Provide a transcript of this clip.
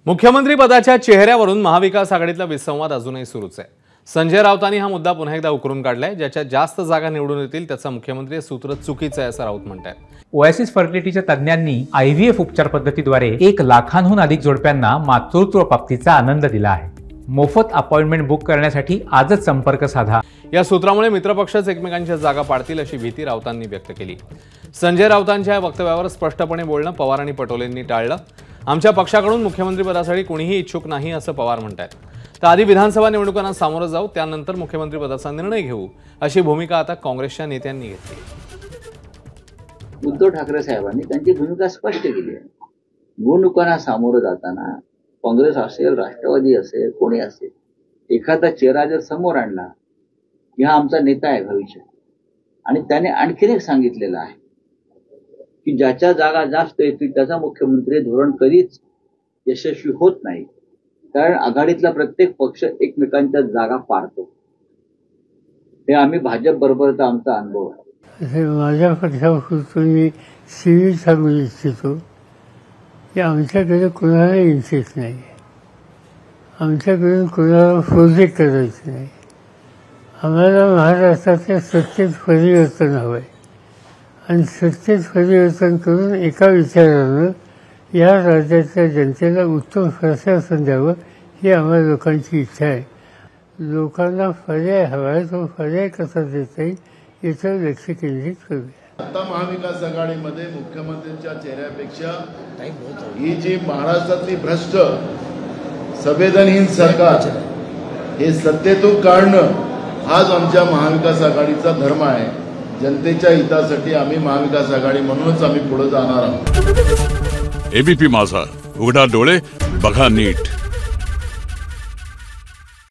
मुख्यमंत्री पदाच्या चेहऱ्यावरून महाविकास आघाडीतला विसंवाद अजूनही सुरूच आहे। संजय राऊतांनी हा मुद्दा पुन्हा एकदा उकरून काढलाय। ज्याच्या जास्त जागा निवडून येतील त्याचा मुख्यमंत्री सूत्र चुकीचं आहे असं राऊत म्हणतात। ओएसिस फर्टिलिटीच्या तज्ञांनी IVF उपचार पद्धतीद्वारे 1 लाखांहून अधिक जोडप्यांना मातृत्व प्राप्तीचा आनंद दिला आहे। मोफत अपॉइंटमेंट बुक करण्यासाठी आजच संपर्क साधा। या सूत्रामुळे मित्रपक्षच एकमेकांच्या जागा पाडतील अशी भीती राऊतांनी व्यक्त केली। संजय राऊतांच्या वक्तव्यावर स्पष्टपणे बोलणं पवार आणि पटोलेंनी टाळलं। आमच्या पक्षाकडून मुख्यमंत्री पदासाठी कोणीही इच्छुक नाही असं पवार म्हणतात। तर आधी विधानसभा निवडणुकांना सामोरं जाऊ, त्यानंतर मुख्यमंत्री पदाचा निर्णय घेऊ अशी भूमिका आता काँग्रेसच्या नेत्यांनी घेतली। उद्धव ठाकरे साहेबांनी त्यांची भूमिका स्पष्ट केली आहे। निवडणुकांना सामोरं जाताना काँग्रेस असेल, राष्ट्रवादी असेल, कोणी असेल, एखादा चेहरा जर समोर आणला की हा आमचा नेता आहे भविष्यात, आणि त्याने आणखीन एक सांगितलेलं आहे की ज्याच्या जागा जास्त येतील त्याचा मुख्यमंत्री धोरण कधीच यशस्वी होत नाही, कारण आघाडीतला प्रत्येक पक्ष एकमेकांच्या जागा पाडतो। हे आम्ही भाजप बरोबरचा आमचा अनुभव आहे। माझ्या पक्षापासून मी सिव्हिल सांगू इच्छितो की आमच्याकडे कोणाला इंटरेस्ट नाही, आमच्याकडून कोणाला प्रोजेक्ट करायचं नाही। आम्हाला महाराष्ट्राचे सत्तेत परिवर्तन हवं आहे, आणि सत्तेत परिवर्तन करून एका विचारानं या राज्याच्या जनतेला उत्तम प्रशासन द्यावं ही आम्हा लोकांची इच्छा आहे। लोकांना पर्याय हवा आहे, तो पर्याय कसा देता येईल याच्यावर लक्ष केंद्रित करूया। आता महाविकास आघाडीमध्ये मुख्यमंत्र्यांच्या चेहऱ्यापेक्षा ही जी महाराष्ट्रातली भ्रष्ट संवेदनहीन सरकार हे सत्तेतून काढणं हाच आमच्या महाविकास आघाडीचा धर्म आहे। जनतेच्या हितासाठी आम्ही महाविकास आघाडी म्हणूनच आम्ही पुढे जाणार आहोत। ABP माझा, उघडा डोळे बघा नीट।